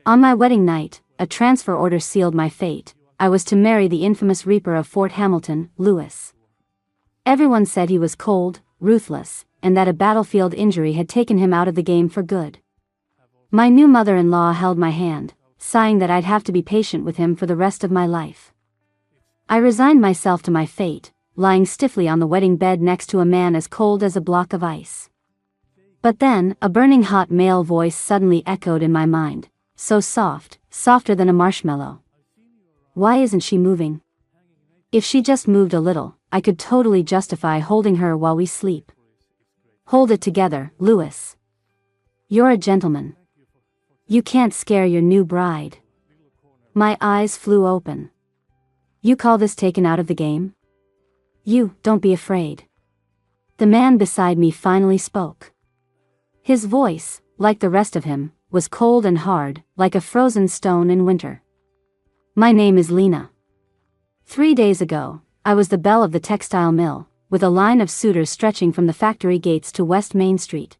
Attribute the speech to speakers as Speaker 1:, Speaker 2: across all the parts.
Speaker 1: On my wedding night, a transfer order sealed my fate. I was to marry the infamous Reaper of Fort Hamilton, Lewis. Everyone said he was cold, ruthless, and that a battlefield injury had taken him out of the game for good. My new mother-in-law held my hand, sighing that I'd have to be patient with him for the rest of my life. I resigned myself to my fate, lying stiffly on the wedding bed next to a man as cold as a block of ice. But then, a burning hot male voice suddenly echoed in my mind, so soft, softer than a marshmallow. Why isn't she moving? If she just moved a little, I could totally justify holding her while we sleep. Hold it together, Lewis. You're a gentleman. You can't scare your new bride. My eyes flew open. You call this taken out of the game? You, don't be afraid. The man beside me finally spoke. His voice, like the rest of him, was cold and hard, like a frozen stone in winter. My name is Lena. 3 days ago, I was the belle of the textile mill, with a line of suitors stretching from the factory gates to West Main Street.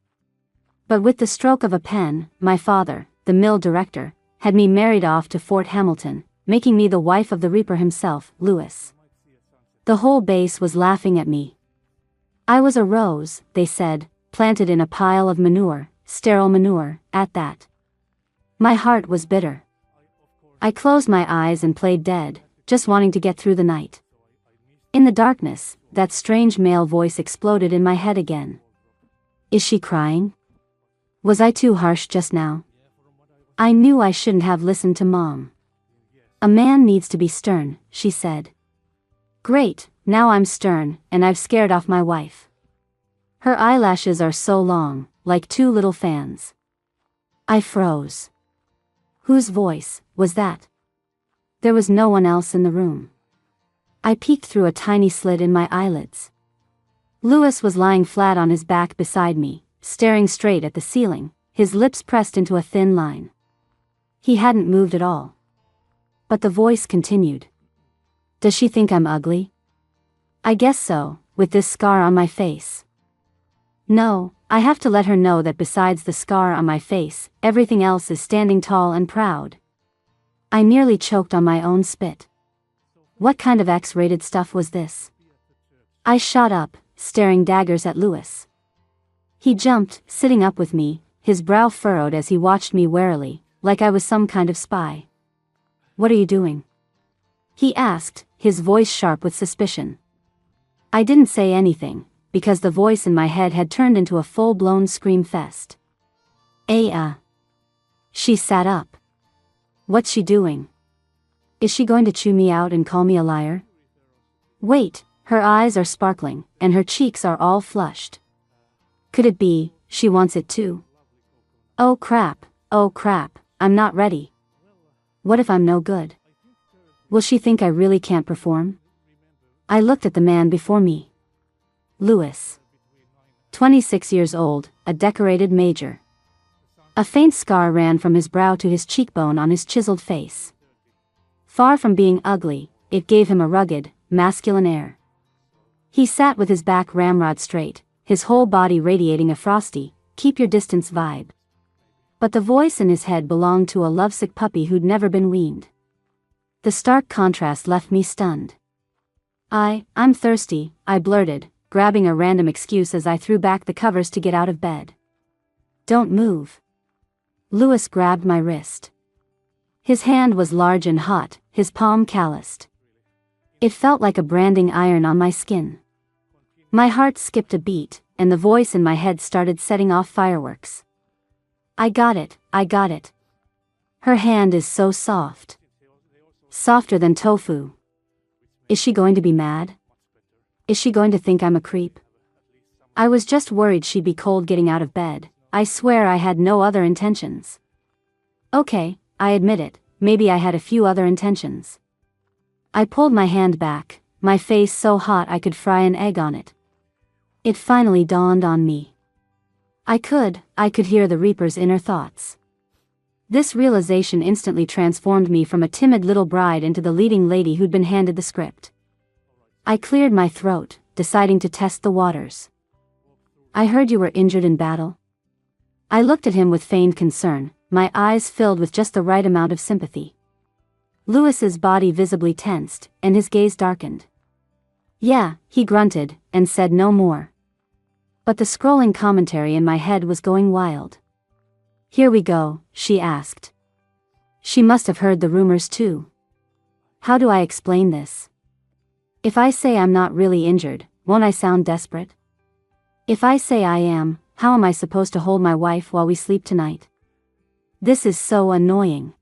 Speaker 1: But with the stroke of a pen, my father, the mill director, had me married off to Fort Hamilton, making me the wife of the Reaper himself, Lewis. The whole base was laughing at me. I was a rose, they said, planted in a pile of manure, sterile manure, at that. My heart was bitter. I closed my eyes and played dead, just wanting to get through the night. In the darkness, that strange male voice exploded in my head again. Is she crying? Was I too harsh just now? I knew I shouldn't have listened to Mom. A man needs to be stern, she said. Great, now I'm stern, and I've scared off my wife. Her eyelashes are so long, like 2 little fans. I froze. Whose voice was that? There was no one else in the room. I peeked through a tiny slit in my eyelids. Lewis was lying flat on his back beside me, staring straight at the ceiling, his lips pressed into a thin line. He hadn't moved at all. But the voice continued. Does she think I'm ugly? I guess so, with this scar on my face. No, I have to let her know that besides the scar on my face, everything else is standing tall and proud. I nearly choked on my own spit. What kind of X-rated stuff was this? I shot up, staring daggers at Lewis. He jumped, sitting up with me, his brow furrowed as he watched me warily, like I was some kind of spy. What are you doing? He asked, his voice sharp with suspicion. I didn't say anything, because the voice in my head had turned into a full-blown scream fest. She sat up. What's she doing? Is she going to chew me out and call me a liar? Wait, her eyes are sparkling, and her cheeks are all flushed. Could it be, she wants it too? Oh crap, I'm not ready. What if I'm no good? Will she think I really can't perform? I looked at the man before me. Lewis. 26 years old, a decorated major. A faint scar ran from his brow to his cheekbone on his chiseled face. Far from being ugly, it gave him a rugged, masculine air. He sat with his back ramrod straight, his whole body radiating a frosty, keep your distance vibe. But the voice in his head belonged to a lovesick puppy who'd never been weaned. The stark contrast left me stunned. I'm thirsty, I blurted, grabbing a random excuse as I threw back the covers to get out of bed. Don't move. Lewis grabbed my wrist. His hand was large and hot, his palm calloused. It felt like a branding iron on my skin. My heart skipped a beat, and the voice in my head started setting off fireworks. I got it. Her hand is so soft. Softer than tofu. Is she going to be mad? Is she going to think I'm a creep? I was just worried she'd be cold getting out of bed. I swear I had no other intentions. Okay, I admit it, maybe I had a few other intentions. I pulled my hand back, my face so hot I could fry an egg on it. It finally dawned on me. I could hear the Reaper's inner thoughts. This realization instantly transformed me from a timid little bride into the leading lady who'd been handed the script. I cleared my throat, deciding to test the waters. I heard you were injured in battle. I looked at him with feigned concern, my eyes filled with just the right amount of sympathy. Louis's body visibly tensed, and his gaze darkened. Yeah, he grunted, and said no more. But the scrolling commentary in my head was going wild. Here we go, she asked. She must have heard the rumors too. How do I explain this? If I say I'm not really injured, won't I sound desperate? If I say I am, how am I supposed to hold my wife while we sleep tonight? This is so annoying.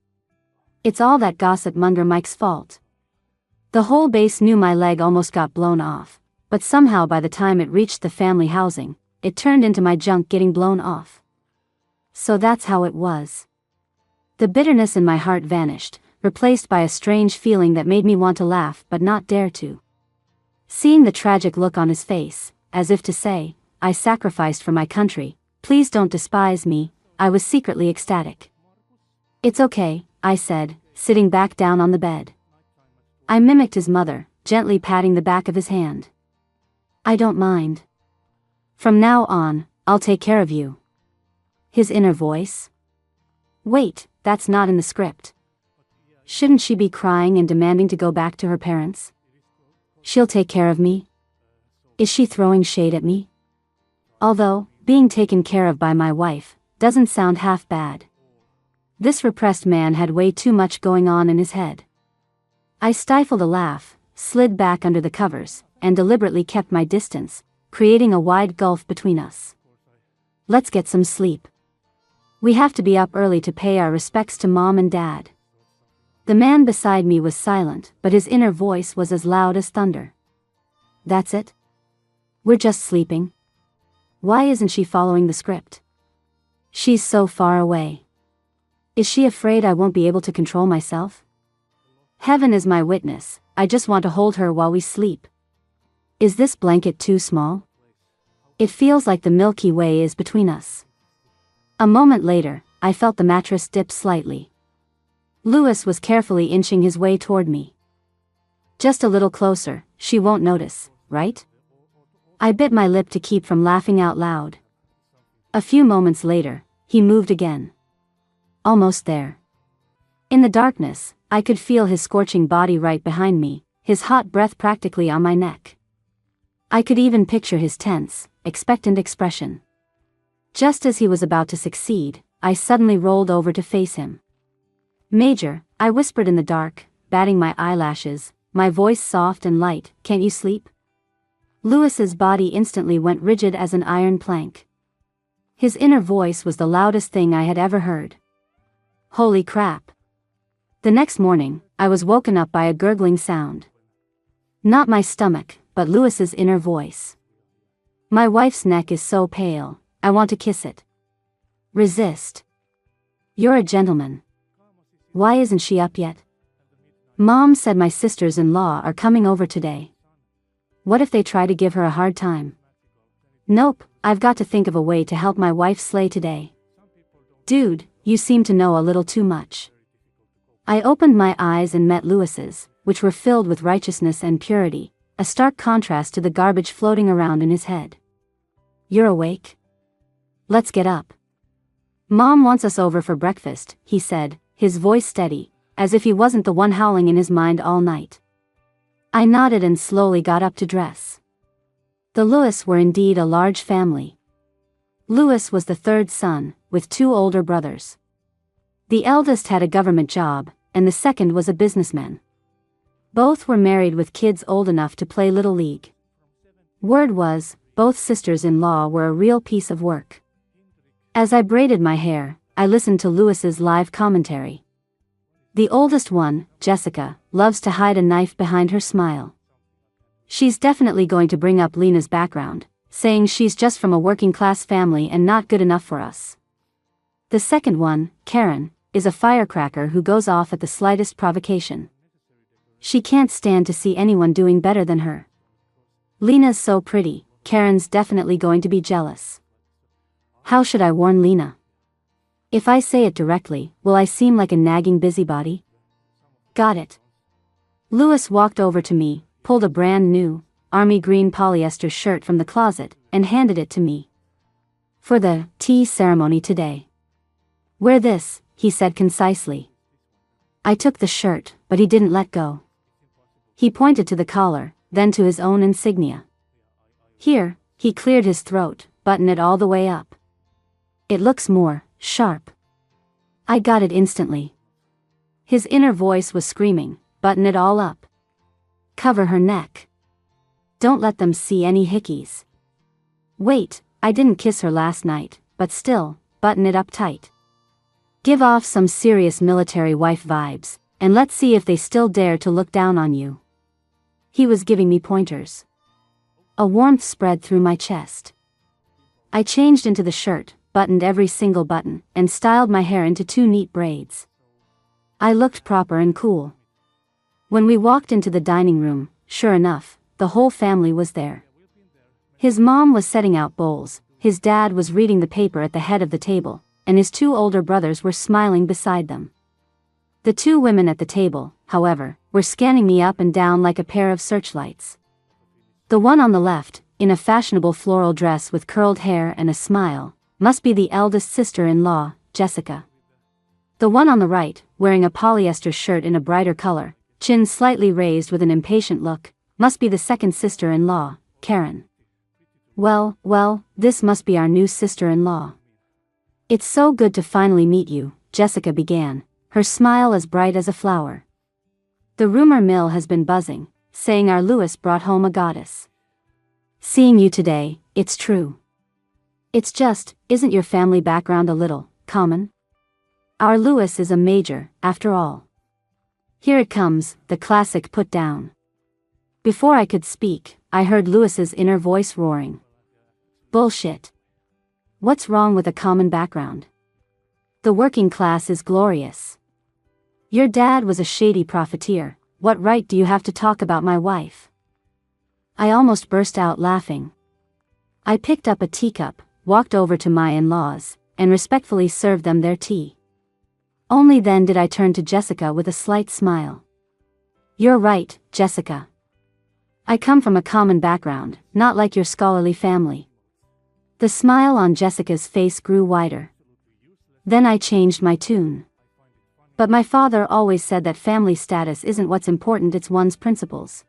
Speaker 1: It's all that gossip monger Mike's fault. The whole base knew my leg almost got blown off, but somehow by the time it reached the family housing, it turned into my junk getting blown off. So that's how it was. The bitterness in my heart vanished, replaced by a strange feeling that made me want to laugh but not dare to. Seeing the tragic look on his face, as if to say, I sacrificed for my country, please don't despise me, I was secretly ecstatic. It's okay, I said, sitting back down on the bed. I mimicked his mother, gently patting the back of his hand. I don't mind. From now on, I'll take care of you. His inner voice. Wait, that's not in the script. Shouldn't she be crying and demanding to go back to her parents? She'll take care of me? Is she throwing shade at me? Although, being taken care of by my wife, doesn't sound half bad. This repressed man had way too much going on in his head. I stifled a laugh, slid back under the covers, and deliberately kept my distance, creating a wide gulf between us. Let's get some sleep. We have to be up early to pay our respects to Mom and Dad. The man beside me was silent, but his inner voice was as loud as thunder. That's it? We're just sleeping? Why isn't she following the script? She's so far away. Is she afraid I won't be able to control myself? Heaven is my witness, I just want to hold her while we sleep. Is this blanket too small? It feels like the Milky Way is between us. A moment later, I felt the mattress dip slightly. Louis was carefully inching his way toward me. Just a little closer, she won't notice, right? I bit my lip to keep from laughing out loud. A few moments later, he moved again. Almost there. In the darkness, I could feel his scorching body right behind me, his hot breath practically on my neck. I could even picture his tense, expectant expression. Just as he was about to succeed, I suddenly rolled over to face him. Major, I whispered in the dark, batting my eyelashes, my voice soft and light, can't you sleep? Louis's body instantly went rigid as an iron plank. His inner voice was the loudest thing I had ever heard. Holy crap. The next morning, I was woken up by a gurgling sound. Not my stomach, but Louis's inner voice. My wife's neck is so pale, I want to kiss it. Resist. You're a gentleman. Why isn't she up yet? Mom said my sisters-in-law are coming over today. What if they try to give her a hard time? Nope, I've got to think of a way to help my wife slay today. Dude, you seem to know a little too much. I opened my eyes and met Louis's, which were filled with righteousness and purity, a stark contrast to the garbage floating around in his head. You're awake? Let's get up. Mom wants us over for breakfast, he said, his voice steady, as if he wasn't the one howling in his mind all night. I nodded and slowly got up to dress. The Louis were indeed a large family. Louis was the third son, with two older brothers. The eldest had a government job, and the second was a businessman. Both were married with kids old enough to play Little League. Word was, both sisters-in-law were a real piece of work. As I braided my hair, I listened to Louis's live commentary. The oldest one, Jessica, loves to hide a knife behind her smile. She's definitely going to bring up Lena's background, saying she's just from a working-class family and not good enough for us. The second one, Karen, is a firecracker who goes off at the slightest provocation. She can't stand to see anyone doing better than her. Lena's so pretty, Karen's definitely going to be jealous. How should I warn Lena? If I say it directly, will I seem like a nagging busybody? Got it. Louis walked over to me, pulled a brand new, army green polyester shirt from the closet, and handed it to me. For the tea ceremony today. Wear this, he said concisely. I took the shirt, but he didn't let go. He pointed to the collar, then to his own insignia. Here, he cleared his throat, buttoned it all the way up. It looks more sharp. I got it instantly. His inner voice was screaming, button it all up. Cover her neck. Don't let them see any hickeys. Wait, I didn't kiss her last night, but still, button it up tight. Give off some serious military wife vibes, and let's see if they still dare to look down on you. He was giving me pointers. A warmth spread through my chest. I changed into the shirt, buttoned every single button, and styled my hair into 2 neat braids. I looked proper and cool. When we walked into the dining room, sure enough, the whole family was there. His mom was setting out bowls, his dad was reading the paper at the head of the table, and his 2 older brothers were smiling beside them. The 2 women at the table, however, were scanning me up and down like a pair of searchlights. The one on the left, in a fashionable floral dress with curled hair and a smile, must be the eldest sister-in-law, Jessica. The one on the right, wearing a polyester shirt in a brighter color, chin slightly raised with an impatient look, must be the second sister-in-law, Karen. Well, this must be our new sister-in-law. It's so good to finally meet you, Jessica began, her smile as bright as a flower. The rumor mill has been buzzing, saying our Louis brought home a goddess. Seeing you today, it's true. It's just, isn't your family background a little common? Our Louis is a major, after all. Here it comes, the classic put down. Before I could speak, I heard Louis's inner voice roaring. Bullshit. What's wrong with a common background? The working class is glorious. Your dad was a shady profiteer, what right do you have to talk about my wife? I almost burst out laughing. I picked up a teacup, walked over to my in-laws, and respectfully served them their tea. Only then did I turn to Jessica with a slight smile. You're right, Jessica. I come from a common background, not like your scholarly family. The smile on Jessica's face grew wider. Then I changed my tune. But my father always said that family status isn't what's important, it's one's principles.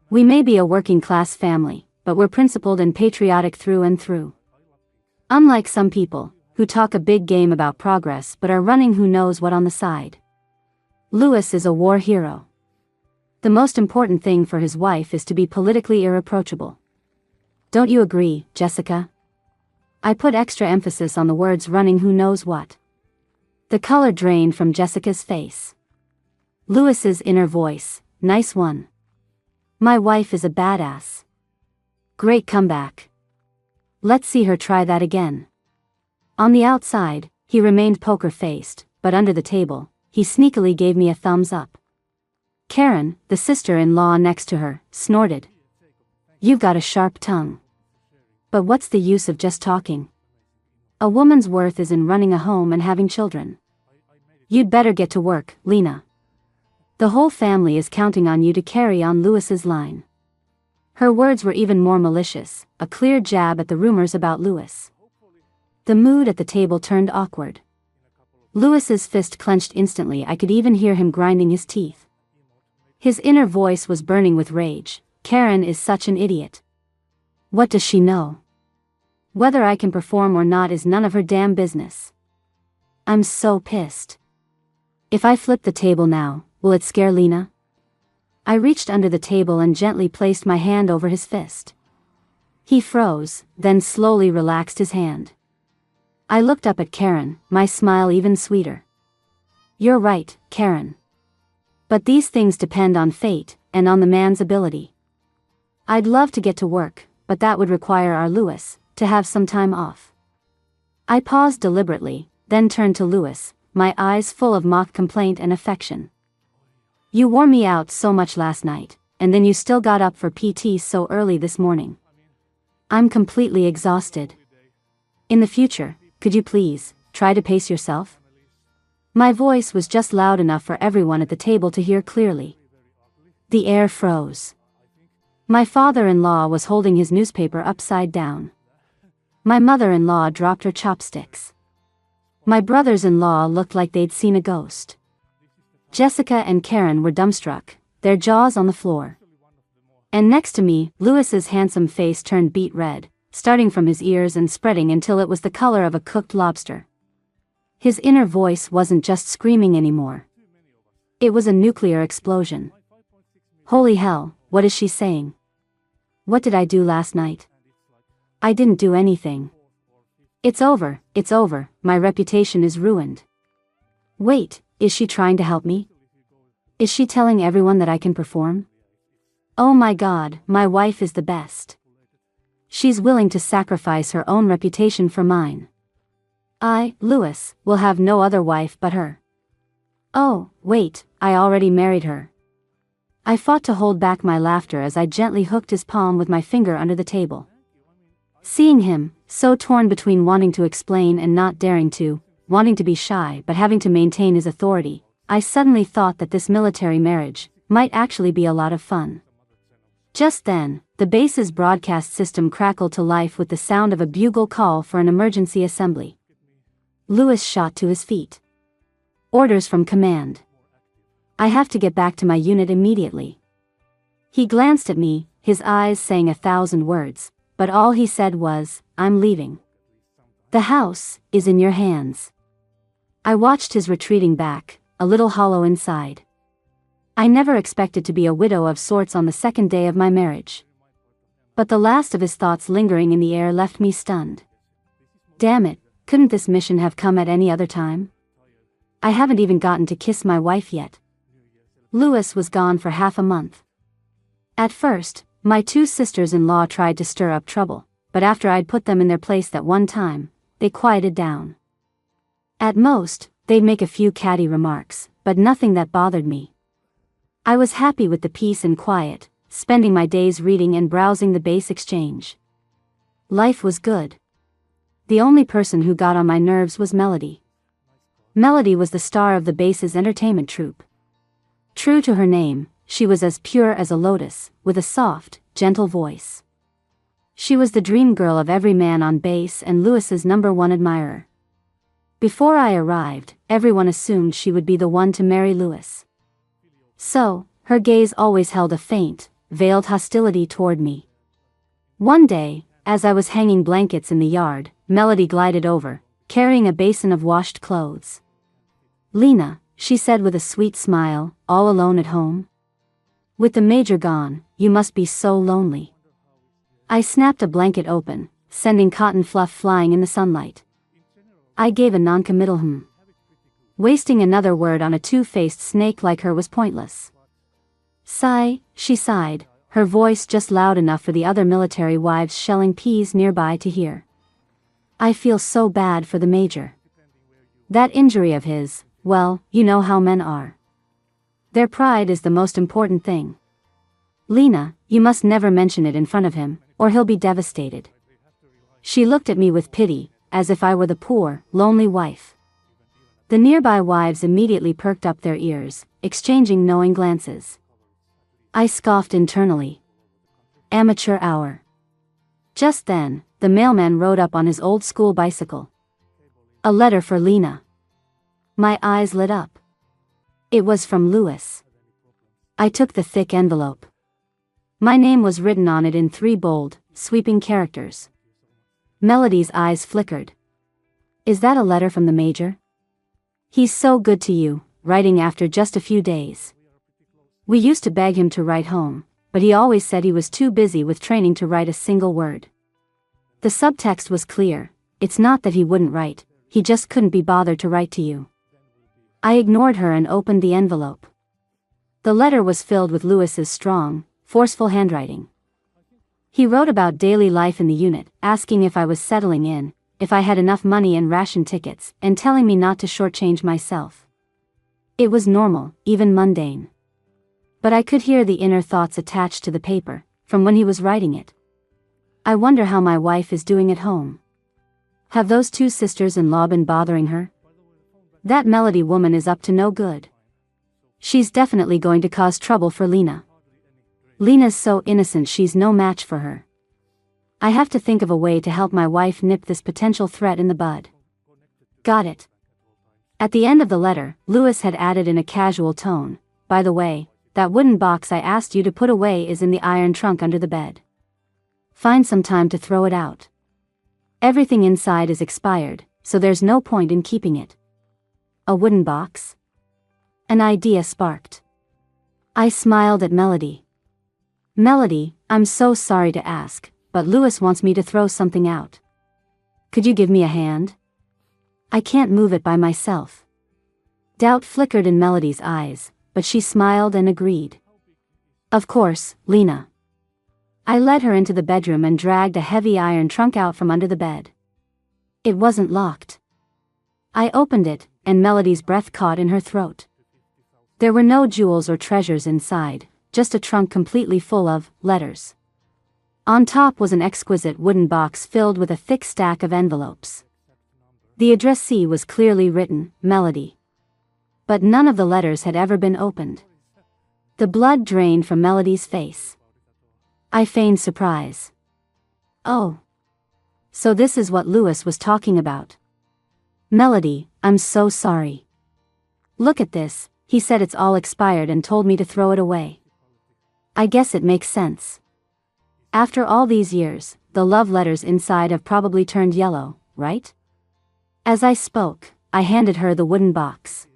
Speaker 1: We may be a working class family, but we're principled and patriotic through and through. Unlike some people, who talk a big game about progress but are running who knows what on the side. Louis is a war hero. The most important thing for his wife is to be politically irreproachable. Don't you agree, Jessica? I put extra emphasis on the words running who knows what. The color drained from Jessica's face. Louis's inner voice, nice one. My wife is a badass. Great comeback. Let's see her try that again. On the outside, he remained poker-faced, but under the table, he sneakily gave me a thumbs up. Karen, the sister-in-law next to her, snorted. You've got a sharp tongue. But what's the use of just talking? A woman's worth is in running a home and having children. You'd better get to work, Lena. The whole family is counting on you to carry on Louis's line. Her words were even more malicious, a clear jab at the rumors about Louis. The mood at the table turned awkward. Louis's fist clenched instantly, I could even hear him grinding his teeth. His inner voice was burning with rage. Karen is such an idiot. What does she know? Whether I can perform or not is none of her damn business. I'm so pissed. If I flip the table now, will it scare Lena? I reached under the table and gently placed my hand over his fist. He froze, then slowly relaxed his hand. I looked up at Karen, my smile even sweeter. You're right, Karen. But these things depend on fate, and on the man's ability. I'd love to get to work, but that would require our Louis to have some time off. I paused deliberately, then turned to Louis, my eyes full of mock complaint and affection. You wore me out so much last night, and then you still got up for PT so early this morning. I'm completely exhausted. In the future, could you please try to pace yourself? My voice was just loud enough for everyone at the table to hear clearly. The air froze. My father-in-law was holding his newspaper upside down. My mother-in-law dropped her chopsticks. My brothers-in-law looked like they'd seen a ghost. Jessica and Karen were dumbstruck, their jaws on the floor. And next to me, Louis's handsome face turned beet red, starting from his ears and spreading until it was the color of a cooked lobster. His inner voice wasn't just screaming anymore. It was a nuclear explosion. Holy hell, what is she saying? What did I do last night? I didn't do anything. It's over, my reputation is ruined. Wait, is she trying to help me? Is she telling everyone that I can perform? Oh my God, my wife is the best. She's willing to sacrifice her own reputation for mine. I, Louis, will have no other wife but her. Oh, wait, I already married her. I fought to hold back my laughter as I gently hooked his palm with my finger under the table. Seeing him, so torn between wanting to explain and not daring to, wanting to be shy but having to maintain his authority, I suddenly thought that this military marriage might actually be a lot of fun. Just then, the base's broadcast system crackled to life with the sound of a bugle call for an emergency assembly. Louis shot to his feet. Orders from command. I have to get back to my unit immediately. He glanced at me, his eyes saying 1,000 words, but all he said was, I'm leaving. The house is in your hands. I watched his retreating back, a little hollow inside. I never expected to be a widow of sorts on the second day of my marriage. But the last of his thoughts lingering in the air left me stunned. Damn it, couldn't this mission have come at any other time? I haven't even gotten to kiss my wife yet. Louis was gone for half a month. At first, my 2 sisters-in-law tried to stir up trouble, but after I'd put them in their place that one time, they quieted down. At most, they'd make a few catty remarks, but nothing that bothered me. I was happy with the peace and quiet, spending my days reading and browsing the base exchange. Life was good. The only person who got on my nerves was Melody. Melody was the star of the base's entertainment troupe. True to her name, she was as pure as a lotus, with a soft, gentle voice. She was the dream girl of every man on base and Louis's #1 admirer. Before I arrived, everyone assumed she would be the one to marry Louis. So, her gaze always held a faint, veiled hostility toward me. One day, as I was hanging blankets in the yard, Melody glided over, carrying a basin of washed clothes. Lena, she said with a sweet smile, all alone at home? With the major gone, you must be so lonely. I snapped a blanket open, sending cotton fluff flying in the sunlight. I gave a noncommittal Wasting another word on a two-faced snake like her was pointless. Sigh, she sighed, her voice just loud enough for the other military wives shelling peas nearby to hear. I feel so bad for the major. That injury of his, well, you know how men are. Their pride is the most important thing. Lena, you must never mention it in front of him, or he'll be devastated. She looked at me with pity, as if I were the poor, lonely wife. The nearby wives immediately perked up their ears, exchanging knowing glances. I scoffed internally. Amateur hour. Just then, the mailman rode up on his old school bicycle. A letter for Lena. My eyes lit up. It was from Louis. I took the thick envelope. My name was written on it in 3 bold, sweeping characters. Melody's eyes flickered. Is that a letter from the major? He's so good to you, writing after just a few days. We used to beg him to write home, but he always said he was too busy with training to write a single word. The subtext was clear. It's not that he wouldn't write, he just couldn't be bothered to write to you. I ignored her and opened the envelope. The letter was filled with Louis's strong, forceful handwriting. He wrote about daily life in the unit, asking if I was settling in, if I had enough money and ration tickets, and telling me not to shortchange myself. It was normal, even mundane. But I could hear the inner thoughts attached to the paper, from when he was writing it. I wonder how my wife is doing at home. Have those 2 sisters-in-law been bothering her? That Melody woman is up to no good. She's definitely going to cause trouble for Lena. Lena's so innocent she's no match for her. I have to think of a way to help my wife nip this potential threat in the bud. Got it, At the end of the letter, Lewis had added in a casual tone, "By the way, that wooden box I asked you to put away is in the iron trunk under the bed. Find some time to throw it out. Everything inside is expired, so there's no point in keeping it." A wooden box? An idea sparked. I smiled at Melody. "Melody, I'm so sorry to ask, but Lewis wants me to throw something out. Could you give me a hand? I can't move it by myself." Doubt flickered in Melody's eyes, but she smiled and agreed. "Of course, Lena." I led her into the bedroom and dragged a heavy iron trunk out from under the bed. It wasn't locked. I opened it, and Melody's breath caught in her throat. There were no jewels or treasures inside, just a trunk completely full of letters. On top was an exquisite wooden box filled with a thick stack of envelopes. The addressee was clearly written, Melody. But none of the letters had ever been opened. The blood drained from Melody's face. I feigned surprise. "Oh. So this is what Lewis was talking about. Melody, I'm so sorry. Look at this, he said it's all expired and told me to throw it away. I guess it makes sense. After all these years, the love letters inside have probably turned yellow, right?" As I spoke, I handed her the wooden box.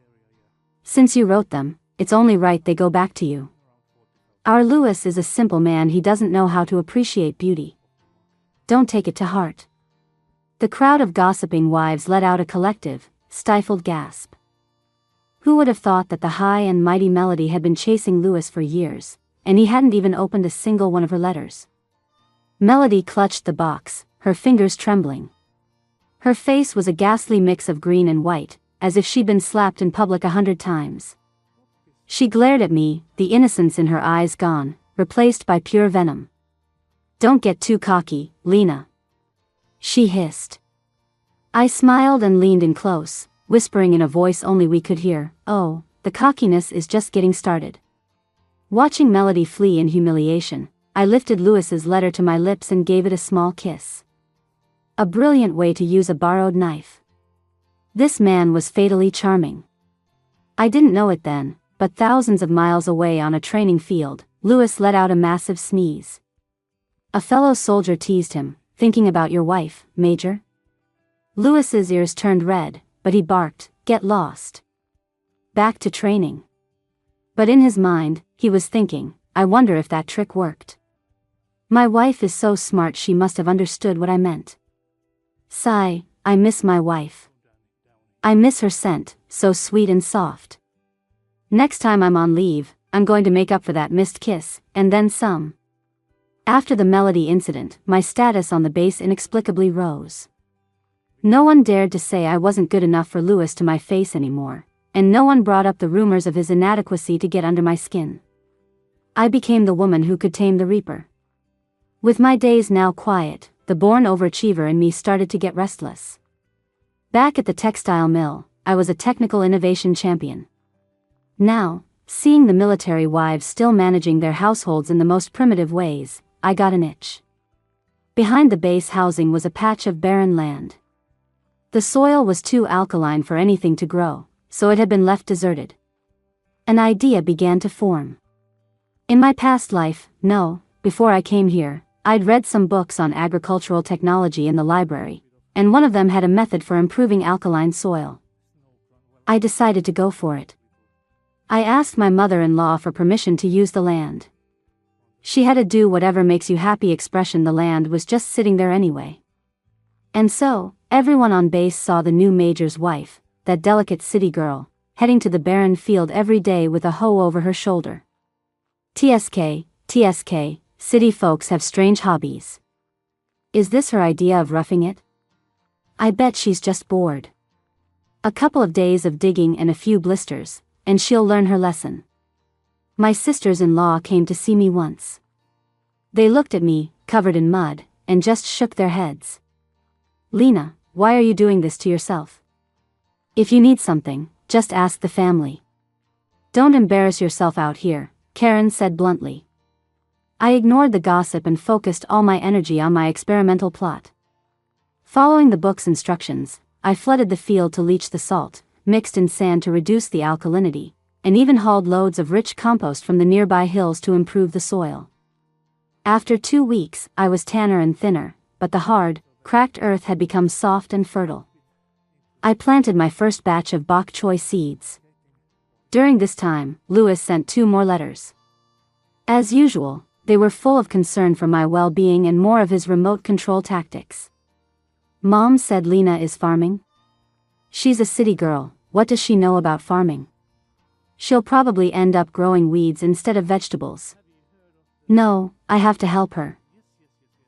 Speaker 1: "Since you wrote them, it's only right they go back to you. Our Lewis is a simple man, he doesn't know how to appreciate beauty. Don't take it to heart." The crowd of gossiping wives let out a collective, stifled gasp. Who would have thought that the high and mighty Melody had been chasing Lewis for years, and he hadn't even opened a single one of her letters? Melody clutched the box, her fingers trembling. Her face was a ghastly mix of green and white, as if she'd been slapped in public 100 times. She glared at me, the innocence in her eyes gone, replaced by pure venom. "Don't get too cocky, Lena," she hissed. I smiled and leaned in close, whispering in a voice only we could hear, "Oh, the cockiness is just getting started." Watching Melody flee in humiliation, I lifted Lewis's letter to my lips and gave it a small kiss. A brilliant way to use a borrowed knife. This man was fatally charming. I didn't know it then, but thousands of miles away on a training field, Lewis let out a massive sneeze. A fellow soldier teased him, "Thinking about your wife, Major?" Lewis's ears turned red, but he barked, "Get lost. Back to training." But in his mind, he was thinking, "I wonder if that trick worked. My wife is so smart, she must have understood what I meant." Sigh, I miss my wife. I miss her scent, so sweet and soft. Next time I'm on leave, I'm going to make up for that missed kiss, and then some. After the Melody incident, my status on the base inexplicably rose. No one dared to say I wasn't good enough for Lewis to my face anymore, and no one brought up the rumors of his inadequacy to get under my skin. I became the woman who could tame the Reaper. With my days now quiet, the born overachiever in me started to get restless. Back at the textile mill, I was a technical innovation champion. Now, seeing the military wives still managing their households in the most primitive ways, I got an itch. Behind the base housing was a patch of barren land. The soil was too alkaline for anything to grow, so it had been left deserted. An idea began to form. In my past life, before I came here, I'd read some books on agricultural technology in the library, and one of them had a method for improving alkaline soil. I decided to go for it. I asked my mother-in-law for permission to use the land. She had a "do whatever makes you happy" expression. The land was just sitting there anyway. And so, everyone on base saw the new major's wife, that delicate city girl, heading to the barren field every day with a hoe over her shoulder. TSK, city folks have strange hobbies. Is this her idea of roughing it? I bet she's just bored. A couple of days of digging and a few blisters, and she'll learn her lesson. My sisters-in-law came to see me once. They looked at me, covered in mud, and just shook their heads. "Lena, why are you doing this to yourself? If you need something, just ask the family. Don't embarrass yourself out here," Karen said bluntly. I ignored the gossip and focused all my energy on my experimental plot. Following the book's instructions, I flooded the field to leach the salt, mixed in sand to reduce the alkalinity, and even hauled loads of rich compost from the nearby hills to improve the soil. After 2 weeks, I was tanner and thinner, but the hard, cracked earth had become soft and fertile. I planted my first batch of bok choy seeds. During this time, Louis sent 2 more letters. As usual, they were full of concern for my well-being and more of his remote control tactics. Mom said Lena is farming. She's a city girl, what does she know about farming? She'll probably end up growing weeds instead of vegetables. No, I have to help her.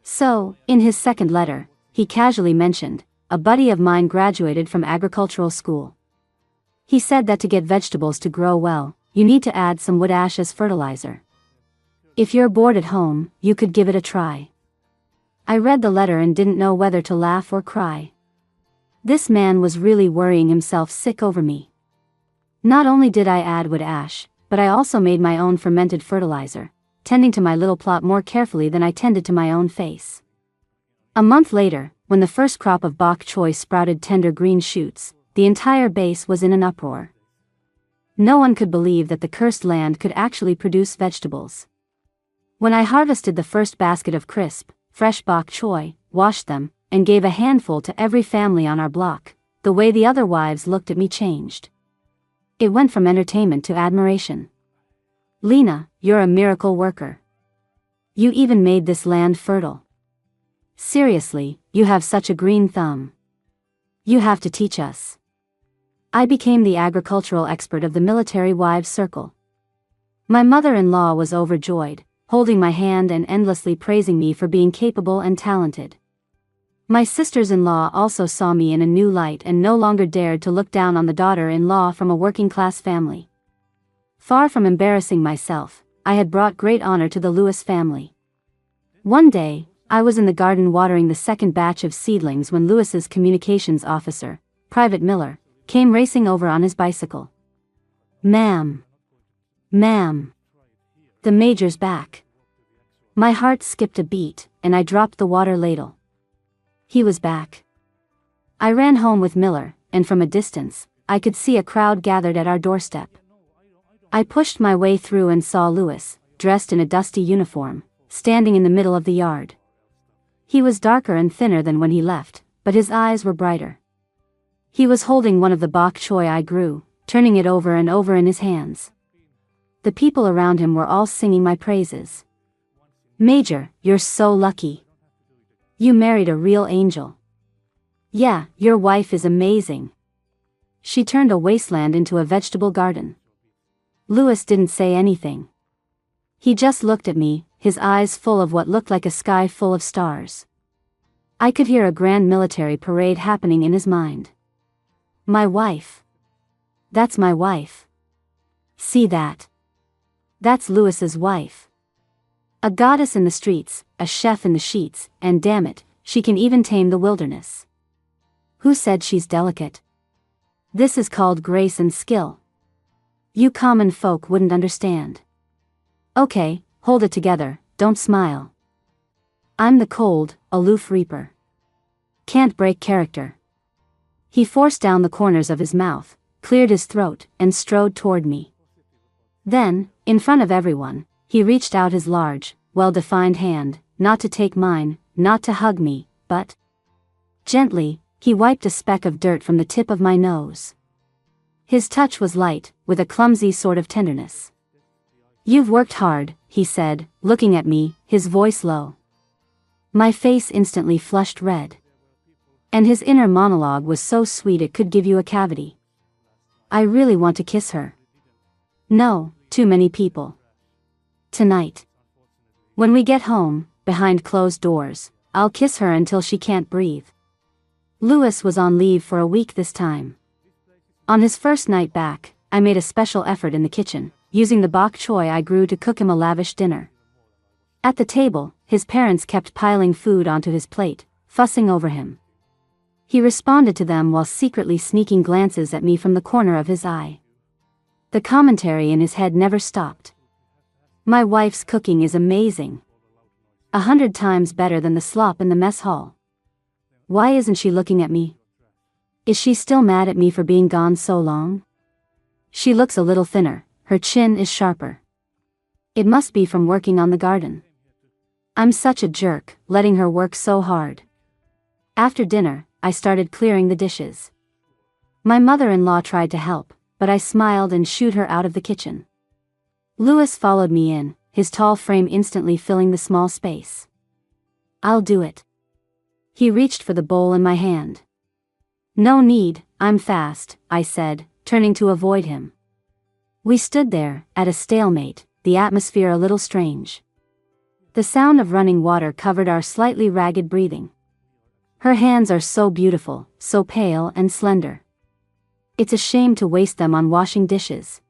Speaker 1: So, in his second letter, he casually mentioned, a buddy of mine graduated from agricultural school. He said that to get vegetables to grow well, you need to add some wood ash as fertilizer. If you're bored at home, you could give it a try. I read the letter and didn't know whether to laugh or cry. This man was really worrying himself sick over me. Not only did I add wood ash, but I also made my own fermented fertilizer, tending to my little plot more carefully than I tended to my own face. A month later, when the first crop of bok choy sprouted tender green shoots, the entire base was in an uproar. No one could believe that the cursed land could actually produce vegetables. When I harvested the first basket of crisp, fresh bok choy, washed them, and gave a handful to every family on our block, the way the other wives looked at me changed. It went from entertainment to admiration. Lena, you're a miracle worker. You even made this land fertile. Seriously, you have such a green thumb. You have to teach us. I became the agricultural expert of the military wives circle. My mother-in-law was overjoyed, holding my hand and endlessly praising me for being capable and talented. My sisters-in-law also saw me in a new light and no longer dared to look down on the daughter-in-law from a working-class family. Far from embarrassing myself, I had brought great honor to the Lewis family. One day, I was in the garden watering the second batch of seedlings when Lewis's communications officer, Private Miller, came racing over on his bicycle. Ma'am. Ma'am. The Major's back. My heart skipped a beat, and I dropped the water ladle. He was back. I ran home with Miller, and from a distance, I could see a crowd gathered at our doorstep. I pushed my way through and saw Lewis, dressed in a dusty uniform, standing in the middle of the yard. He was darker and thinner than when he left, but his eyes were brighter. He was holding one of the bok choy I grew, turning it over and over in his hands. The people around him were all singing my praises. Major, you're so lucky. You married a real angel. Yeah, your wife is amazing. She turned a wasteland into a vegetable garden. Lewis didn't say anything. He just looked at me, his eyes full of what looked like a sky full of stars. I could hear a grand military parade happening in his mind. My wife. That's my wife. See that? That's Lewis's wife. A goddess in the streets, a chef in the sheets, and damn it, she can even tame the wilderness. Who said she's delicate? This is called grace and skill. You common folk wouldn't understand. Okay, hold it together, don't smile. I'm the cold, aloof reaper. Can't break character. He forced down the corners of his mouth, cleared his throat, and strode toward me. Then, in front of everyone, he reached out his large, well-defined hand, not to take mine, not to hug me, but gently, he wiped a speck of dirt from the tip of my nose. His touch was light, with a clumsy sort of tenderness. You've worked hard, he said, looking at me, his voice low. My face instantly flushed red. And his inner monologue was so sweet it could give you a cavity. I really want to kiss her. No, too many people. Tonight. When we get home, behind closed doors, I'll kiss her until she can't breathe. Lewis was on leave for a week this time. On his first night back, I made a special effort in the kitchen, using the bok choy I grew to cook him a lavish dinner. At the table, his parents kept piling food onto his plate, fussing over him. He responded to them while secretly sneaking glances at me from the corner of his eye. The commentary in his head never stopped. My wife's cooking is amazing. 100 times better than the slop in the mess hall. Why isn't she looking at me? Is she still mad at me for being gone so long? She looks a little thinner, her chin is sharper. It must be from working on the garden. I'm such a jerk, letting her work so hard. After dinner, I started clearing the dishes. My mother-in-law tried to help, but I smiled and shooed her out of the kitchen. Louis followed me in, his tall frame instantly filling the small space. I'll do it. He reached for the bowl in my hand. No need, I'm fast, I said, turning to avoid him. We stood there, at a stalemate, the atmosphere a little strange. The sound of running water covered our slightly ragged breathing. Her hands are so beautiful, so pale and slender. It's a shame to waste them on washing dishes.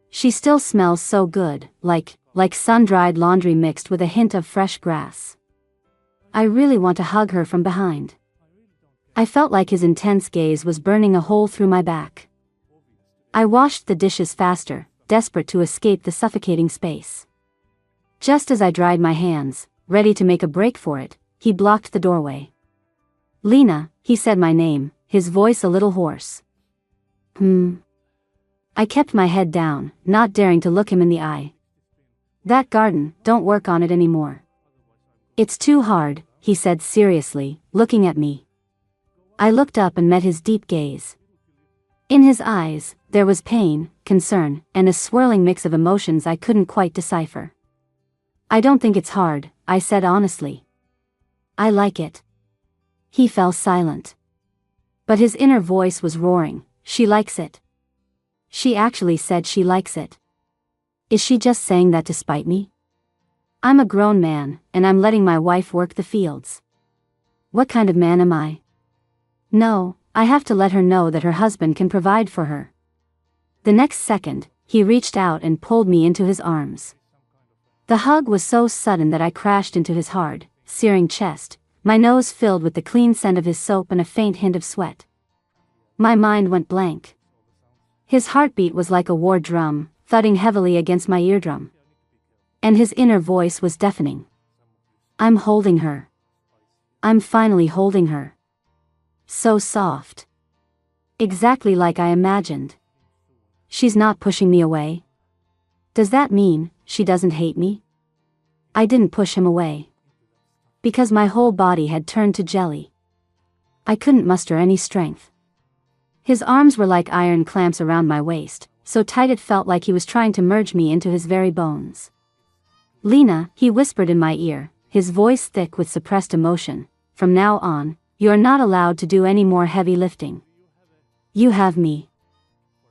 Speaker 1: She still smells so good, like sun-dried laundry mixed with a hint of fresh grass. I really want to hug her from behind. I felt like his intense gaze was burning a hole through my back. I washed the dishes faster, desperate to escape the suffocating space. Just as I dried my hands, ready to make a break for it, he blocked the doorway. Lena, he said my name, his voice a little hoarse. I kept my head down, not daring to look him in the eye. That garden, don't work on it anymore. It's too hard, he said seriously, looking at me. I looked up and met his deep gaze. In his eyes, there was pain, concern, and a swirling mix of emotions I couldn't quite decipher. I don't think it's hard, I said honestly. I like it. He fell silent. But his inner voice was roaring, she likes it. She actually said she likes it. Is she just saying that to spite me? I'm a grown man, and I'm letting my wife work the fields. What kind of man am I? No, I have to let her know that her husband can provide for her. The next second, he reached out and pulled me into his arms. The hug was so sudden that I crashed into his hard, searing chest, my nose filled with the clean scent of his soap and a faint hint of sweat. My mind went blank. His heartbeat was like a war drum, thudding heavily against my eardrum. And his inner voice was deafening. I'm holding her. I'm finally holding her. So soft. Exactly like I imagined. She's not pushing me away. Does that mean she doesn't hate me? I didn't push him away. Because my whole body had turned to jelly. I couldn't muster any strength. His arms were like iron clamps around my waist, so tight it felt like he was trying to merge me into his very bones. Lena, he whispered in my ear, his voice thick with suppressed emotion, from now on, you're not allowed to do any more heavy lifting. You have me.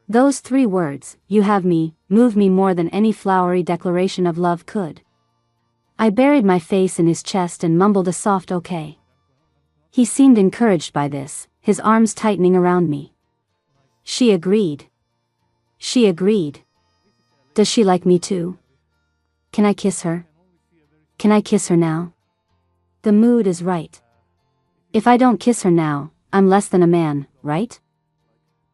Speaker 1: Those 3 words, you have me, moved me more than any flowery declaration of love could. I buried my face in his chest and mumbled a soft okay. He seemed encouraged by this, his arms tightening around me. She agreed. She agreed. Does she like me too? Can I kiss her? Can I kiss her now? The mood is right. If I don't kiss her now, I'm less than a man, right?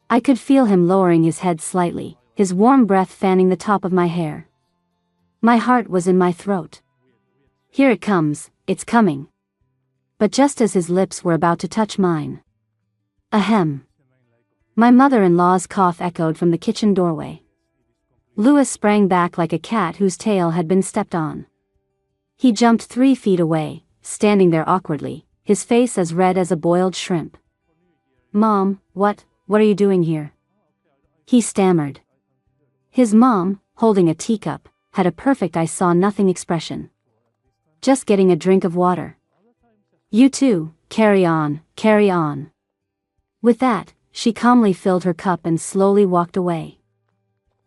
Speaker 1: I could feel him lowering his head slightly, his warm breath fanning the top of my hair. My heart was in my throat. Here it comes, it's coming. But just as his lips were about to touch mine. Ahem. My mother-in-law's cough echoed from the kitchen doorway. Louis sprang back like a cat whose tail had been stepped on. He jumped 3 feet away, standing there awkwardly, his face as red as a boiled shrimp. Mom, what are you doing here? He stammered. His mom, holding a teacup, had a perfect I saw nothing expression. Just getting a drink of water. You too, carry on, carry on. With that, she calmly filled her cup and slowly walked away.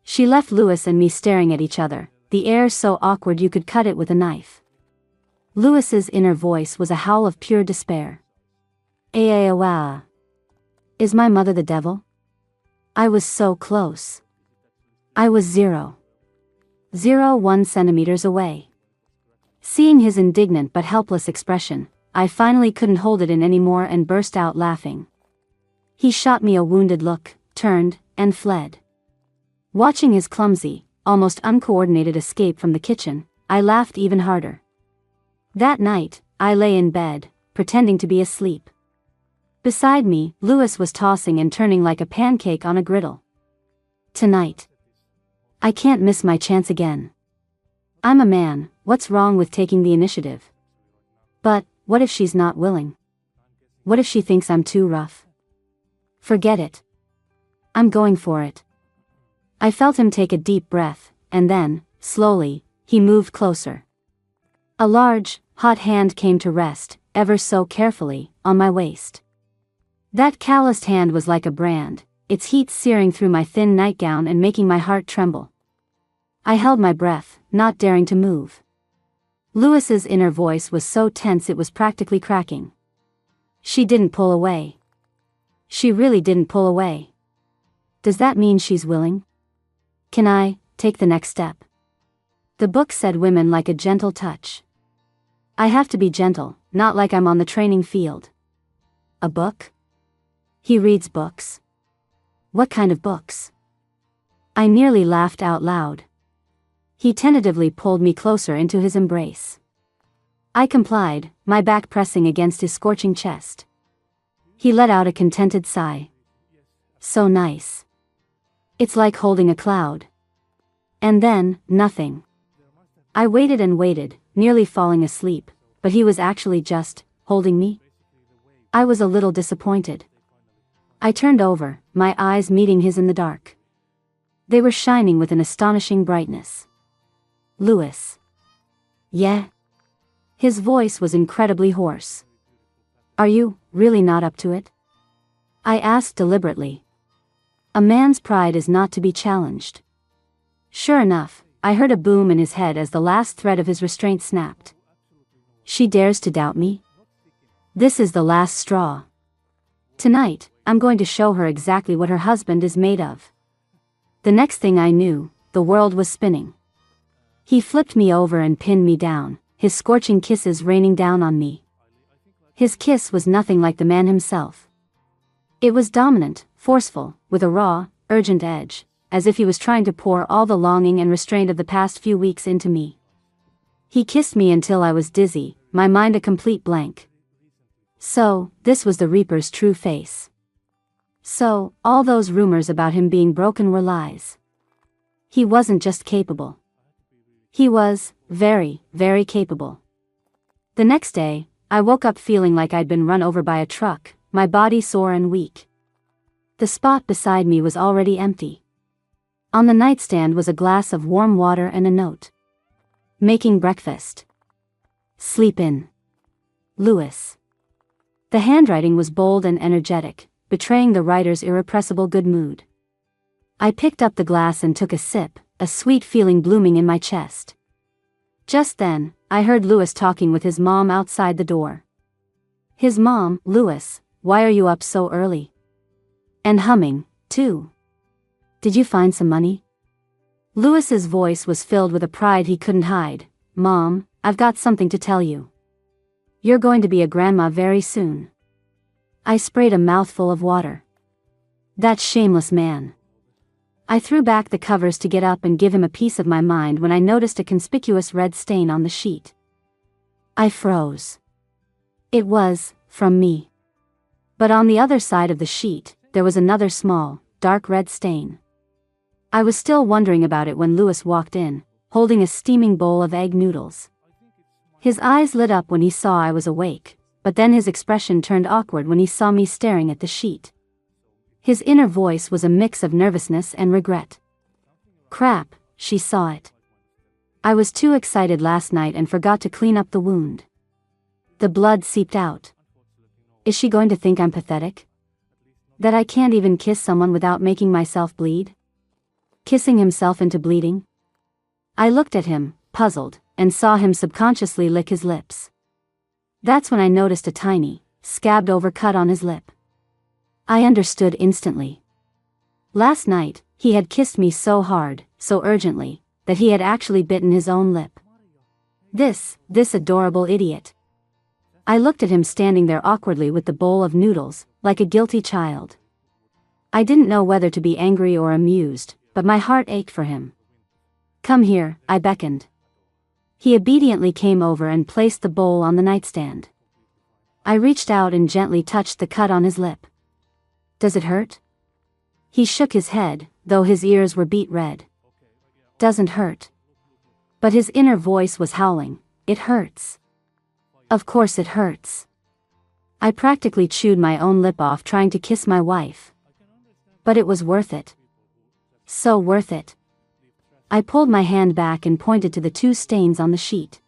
Speaker 1: She left Louis and me staring at each other, the air so awkward you could cut it with a knife. Louis's inner voice was a howl of pure despair. Wow. Is my mother the devil? I was so close. I was 0.01 centimeters away. Seeing his indignant but helpless expression, I finally couldn't hold it in anymore and burst out laughing. He shot me a wounded look, turned, and fled. Watching his clumsy, almost uncoordinated escape from the kitchen, I laughed even harder. That night, I lay in bed, pretending to be asleep. Beside me, Louis was tossing and turning like a pancake on a griddle. Tonight. I can't miss my chance again. I'm a man, what's wrong with taking the initiative? But, what if she's not willing? What if she thinks I'm too rough? Forget it. I'm going for it. I felt him take a deep breath, and then, slowly, he moved closer. A large, hot hand came to rest, ever so carefully, on my waist. That calloused hand was like a brand, its heat searing through my thin nightgown and making my heart tremble. I held my breath, not daring to move. Louis's inner voice was so tense it was practically cracking. She didn't pull away. She really didn't pull away. Does that mean she's willing? Can I take the next step? The book said women like a gentle touch. I have to be gentle, not like I'm on the training field. A book? He reads books. What kind of books? I nearly laughed out loud. He tentatively pulled me closer into his embrace. I complied, my back pressing against his scorching chest. He let out a contented sigh. So nice. It's like holding a cloud. And then, nothing. I waited and waited, nearly falling asleep, but he was actually just holding me. I was a little disappointed. I turned over, my eyes meeting his in the dark. They were shining with an astonishing brightness. Louis. Yeah? His voice was incredibly hoarse. Are you really not up to it? I asked deliberately. A man's pride is not to be challenged. Sure enough, I heard a boom in his head as the last thread of his restraint snapped. She dares to doubt me? This is the last straw. Tonight, I'm going to show her exactly what her husband is made of. The next thing I knew, the world was spinning. He flipped me over and pinned me down, his scorching kisses raining down on me. His kiss was nothing like the man himself. It was dominant, forceful, with a raw, urgent edge, as if he was trying to pour all the longing and restraint of the past few weeks into me. He kissed me until I was dizzy, my mind a complete blank. So, this was the Reaper's true face. So, all those rumors about him being broken were lies. He wasn't just capable. He was very, very capable. The next day, I woke up feeling like I'd been run over by a truck, my body sore and weak. The spot beside me was already empty. On the nightstand was a glass of warm water and a note. Making breakfast. Sleep in. Louis. The handwriting was bold and energetic, betraying the writer's irrepressible good mood. I picked up the glass and took a sip, a sweet feeling blooming in my chest. Just then, I heard Louis talking with his mom outside the door. His mom, Louis, why are you up so early? And humming, too. Did you find some money? Louis's voice was filled with a pride he couldn't hide. Mom, I've got something to tell you. You're going to be a grandma very soon. I sprayed a mouthful of water. That shameless man. I threw back the covers to get up and give him a piece of my mind when I noticed a conspicuous red stain on the sheet. I froze. It was, from me. But on the other side of the sheet, there was another small, dark red stain. I was still wondering about it when Louis walked in, holding a steaming bowl of egg noodles. His eyes lit up when he saw I was awake, but then his expression turned awkward when he saw me staring at the sheet. His inner voice was a mix of nervousness and regret. Crap, she saw it. I was too excited last night and forgot to clean up the wound. The blood seeped out. Is she going to think I'm pathetic? That I can't even kiss someone without making myself bleed? Kissing himself into bleeding? I looked at him, puzzled, and saw him subconsciously lick his lips. That's when I noticed a tiny, scabbed-over cut on his lip. I understood instantly. Last night, he had kissed me so hard, so urgently, that he had actually bitten his own lip. This adorable idiot. I looked at him standing there awkwardly with the bowl of noodles, like a guilty child. I didn't know whether to be angry or amused, but my heart ached for him. Come here, I beckoned. He obediently came over and placed the bowl on the nightstand. I reached out and gently touched the cut on his lip. Does it hurt? He shook his head, though his ears were beet red. Doesn't hurt. But his inner voice was howling, it hurts. Of course it hurts. I practically chewed my own lip off trying to kiss my wife. But it was worth it. So worth it. I pulled my hand back and pointed to the 2 stains on the sheet.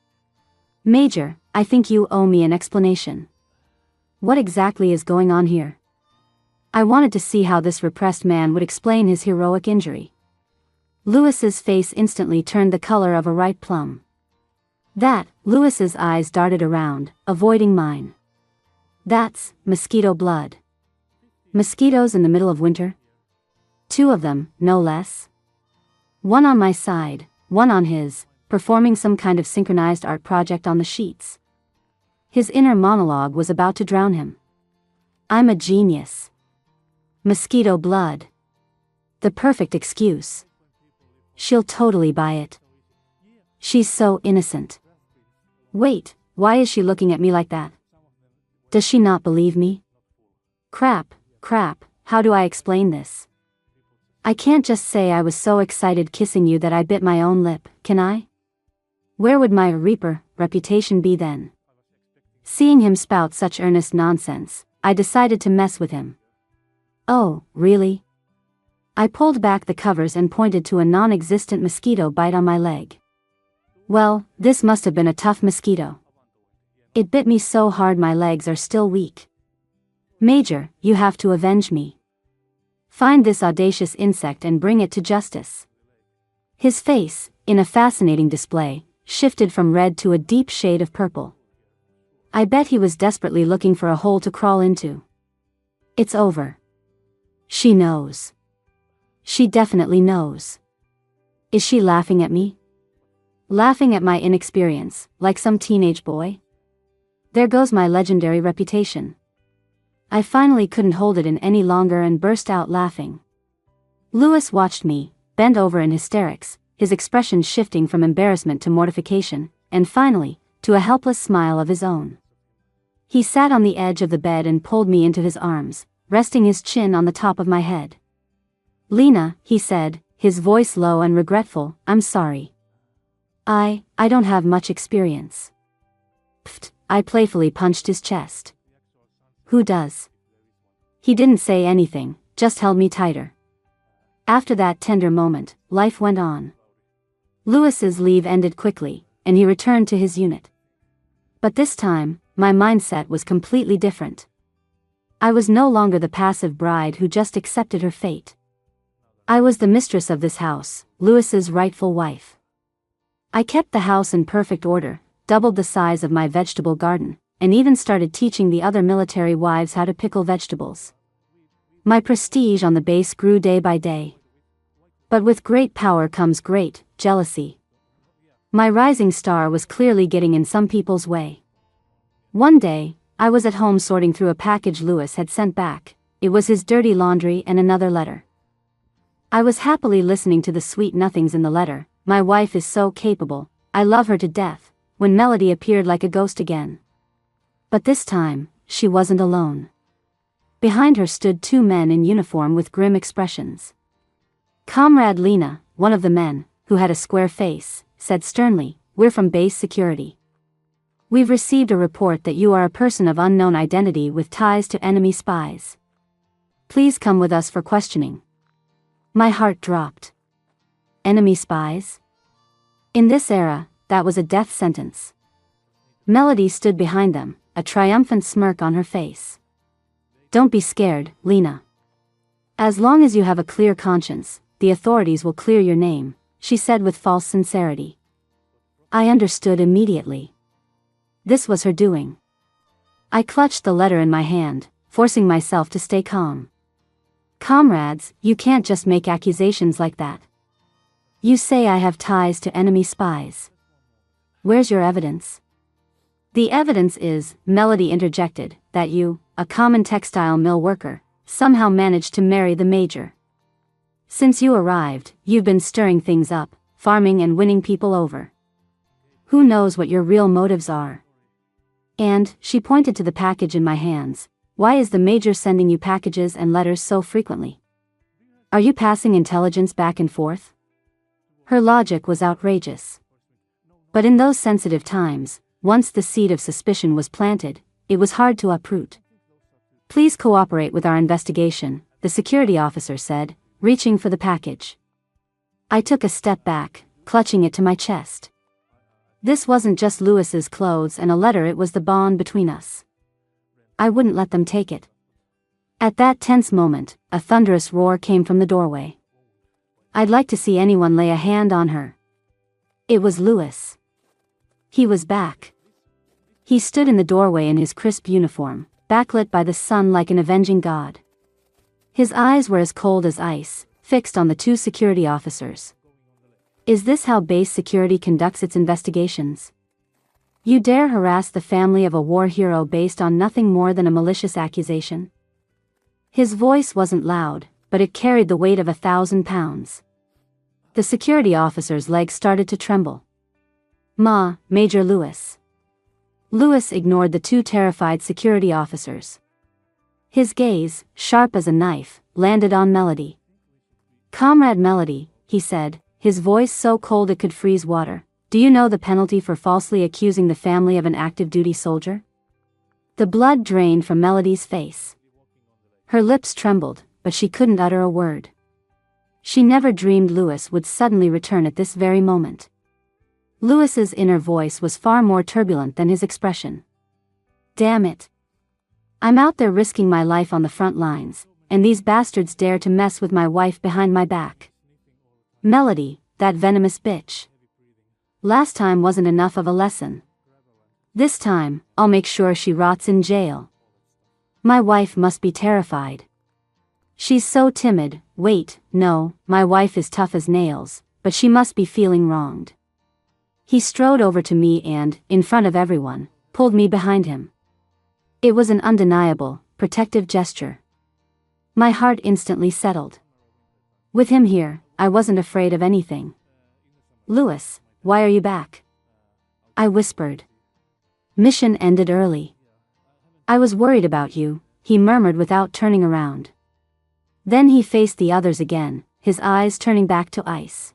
Speaker 1: Major, I think you owe me an explanation. What exactly is going on here? I wanted to see how this repressed man would explain his heroic injury. Lewis's face instantly turned the color of a ripe plum. Lewis's eyes darted around, avoiding mine. That's mosquito blood. Mosquitoes in the middle of winter? 2 of them, no less. One on my side, one on his, performing some kind of synchronized art project on the sheets. His inner monologue was about to drown him. I'm a genius. Mosquito blood. The perfect excuse. She'll totally buy it. She's so innocent. Wait, why is she looking at me like that? Does she not believe me? Crap, how do I explain this? I can't just say I was so excited kissing you that I bit my own lip, can I? Where would my Reaper reputation be then? Seeing him spout such earnest nonsense, I decided to mess with him. Oh, really? I pulled back the covers and pointed to a non-existent mosquito bite on my leg. Well, this must have been a tough mosquito. It bit me so hard my legs are still weak. Major, you have to avenge me. Find this audacious insect and bring it to justice. His face, in a fascinating display, shifted from red to a deep shade of purple. I bet he was desperately looking for a hole to crawl into. It's over. She knows. She definitely knows. Is she laughing at me? Laughing at my inexperience, like some teenage boy? There goes my legendary reputation. I finally couldn't hold it in any longer and burst out laughing. Lewis watched me, bent over in hysterics, his expression shifting from embarrassment to mortification, and finally, to a helpless smile of his own. He sat on the edge of the bed and pulled me into his arms, resting his chin on the top of my head. Lena, he said, his voice low and regretful, I'm sorry. I don't have much experience. Pfft, I playfully punched his chest. Who does? He didn't say anything, just held me tighter. After that tender moment, life went on. Lewis's leave ended quickly, and he returned to his unit. But this time, my mindset was completely different. I was no longer the passive bride who just accepted her fate. I was the mistress of this house, Lewis's rightful wife. I kept the house in perfect order, doubled the size of my vegetable garden, and even started teaching the other military wives how to pickle vegetables. My prestige on the base grew day by day. But with great power comes great jealousy. My rising star was clearly getting in some people's way. One day, I was at home sorting through a package Lewis had sent back. It was his dirty laundry and another letter. I was happily listening to the sweet nothings in the letter. My wife is so capable, I love her to death, when Melody appeared like a ghost again. But this time, she wasn't alone. Behind her stood 2 men in uniform with grim expressions. Comrade Lena, one of the men, who had a square face, said sternly, "We're from base security. We've received a report that you are a person of unknown identity with ties to enemy spies. Please come with us for questioning." My heart dropped. Enemy spies? In this era, that was a death sentence. Melody stood behind them, a triumphant smirk on her face. "Don't be scared, Lena. As long as you have a clear conscience, the authorities will clear your name," she said with false sincerity. I understood immediately. This was her doing. I clutched the letter in my hand, forcing myself to stay calm. "Comrades, you can't just make accusations like that. You say I have ties to enemy spies. Where's your evidence?" "The evidence is," Melody interjected, "that you, a common textile mill worker, somehow managed to marry the major. Since you arrived, you've been stirring things up, farming and winning people over. Who knows what your real motives are? And, she pointed to the package in my hands. Why is the Major sending you packages and letters so frequently? Are you passing intelligence back and forth? Her logic was outrageous. But in those sensitive times, once the seed of suspicion was planted, it was hard to uproot. Please cooperate with our investigation, the security officer said, reaching for the package. I took a step back, clutching it to my chest. This wasn't just Lewis's clothes and a letter, it was the bond between us. I wouldn't let them take it. At that tense moment, a thunderous roar came from the doorway. I'd like to see anyone lay a hand on her. It was Lewis. He was back. He stood in the doorway in his crisp uniform, backlit by the sun like an avenging god. His eyes were as cold as ice, fixed on the two security officers. Is this how base security conducts its investigations? You dare harass the family of a war hero based on nothing more than a malicious accusation? His voice wasn't loud, but it carried the weight of 1,000 pounds. The security officer's legs started to tremble. Ma, Major Lewis. Lewis ignored the two terrified security officers. His gaze, sharp as a knife, landed on Melody. Comrade Melody, he said, his voice so cold it could freeze water. Do you know the penalty for falsely accusing the family of an active duty soldier? The blood drained from Melody's face. Her lips trembled, but she couldn't utter a word. She never dreamed Lewis would suddenly return at this very moment. Lewis's inner voice was far more turbulent than his expression. Damn it. I'm out there risking my life on the front lines, and these bastards dare to mess with my wife behind my back. Melody, that venomous bitch. Last time wasn't enough of a lesson. This time, I'll make sure she rots in jail. My wife must be terrified. She's so timid. Wait, no, my wife is tough as nails, but she must be feeling wronged. He strode over to me and, in front of everyone, pulled me behind him. It was an undeniable, protective gesture. My heart instantly settled. With him here, I wasn't afraid of anything. Lewis, why are you back? I whispered. Mission ended early. I was worried about you, he murmured without turning around. Then he faced the others again, his eyes turning back to ice.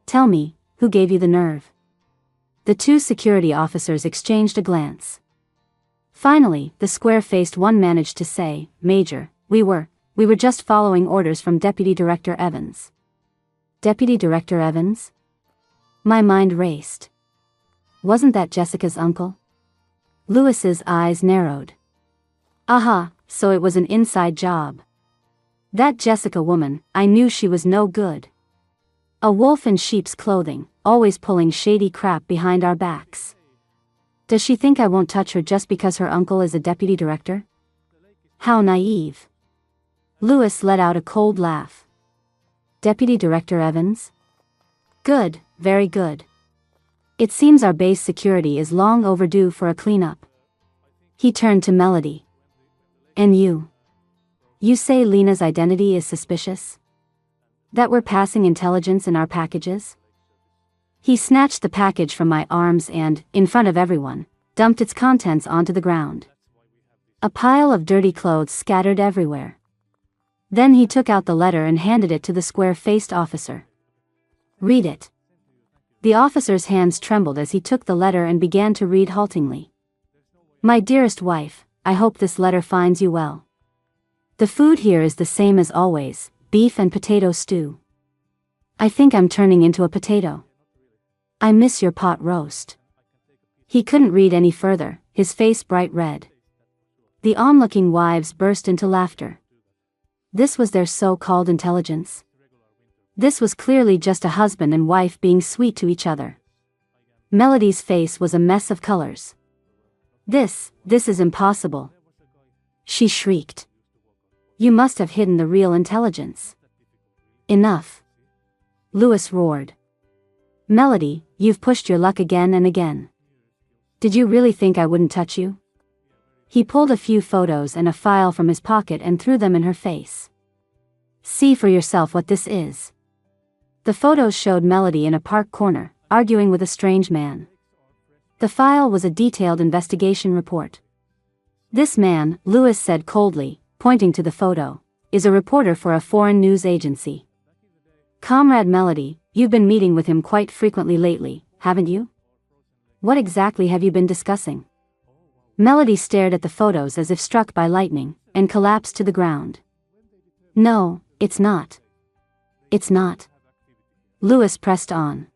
Speaker 1: Tell me, who gave you the nerve? The two security officers exchanged a glance. Finally, the square-faced one managed to say, Major, we were just following orders from Deputy Director Evans. Deputy Director Evans? My mind raced. Wasn't that Jessica's uncle? Lewis's eyes narrowed. Aha, so it was an inside job. That Jessica woman, I knew she was no good. A wolf in sheep's clothing, always pulling shady crap behind our backs. Does she think I won't touch her just because her uncle is a deputy director? How naive. Lewis let out a cold laugh. Deputy Director Evans? Good, very good. It seems our base security is long overdue for a cleanup. He turned to Melody. And you? You say Lena's identity is suspicious? That we're passing intelligence in our packages? He snatched the package from my arms and, in front of everyone, dumped its contents onto the ground. A pile of dirty clothes scattered everywhere. Then he took out the letter and handed it to the square-faced officer. Read it. The officer's hands trembled as he took the letter and began to read haltingly. My dearest wife, I hope this letter finds you well. The food here is the same as always, beef and potato stew. I think I'm turning into a potato. I miss your pot roast. He couldn't read any further, his face bright red. The onlooking wives burst into laughter. This was their so-called intelligence. This was clearly just a husband and wife being sweet to each other. Melody's face was a mess of colors. This is impossible. She shrieked. You must have hidden the real intelligence. Enough. Lewis roared. Melody, you've pushed your luck again and again. Did you really think I wouldn't touch you? He pulled a few photos and a file from his pocket and threw them in her face. See for yourself what this is. The photos showed Melody in a park corner, arguing with a strange man. The file was a detailed investigation report. This man, Lewis said coldly, pointing to the photo, is a reporter for a foreign news agency. Comrade Melody, you've been meeting with him quite frequently lately, haven't you? What exactly have you been discussing? Melody stared at the photos as if struck by lightning, and collapsed to the ground. No, it's not. It's not. Lewis pressed on.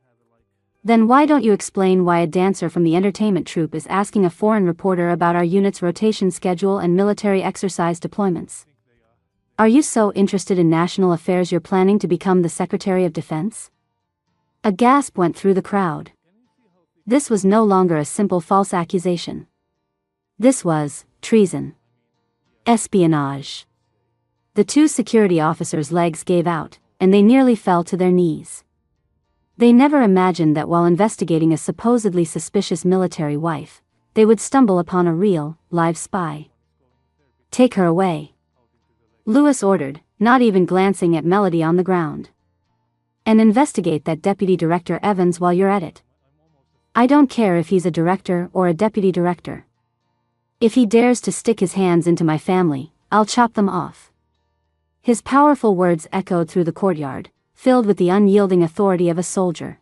Speaker 1: Then why don't you explain why a dancer from the entertainment troupe is asking a foreign reporter about our unit's rotation schedule and military exercise deployments? Are you so interested in national affairs you're planning to become the Secretary of Defense? A gasp went through the crowd. This was no longer a simple false accusation. This was treason. Espionage. The two security officers' legs gave out, and they nearly fell to their knees. They never imagined that while investigating a supposedly suspicious military wife, they would stumble upon a real, live spy. Take her away, Lewis ordered, not even glancing at Melody on the ground. And investigate that Deputy Director Evans while you're at it. I don't care if he's a director or a deputy director. If he dares to stick his hands into my family, I'll chop them off. His powerful words echoed through the courtyard, filled with the unyielding authority of a soldier.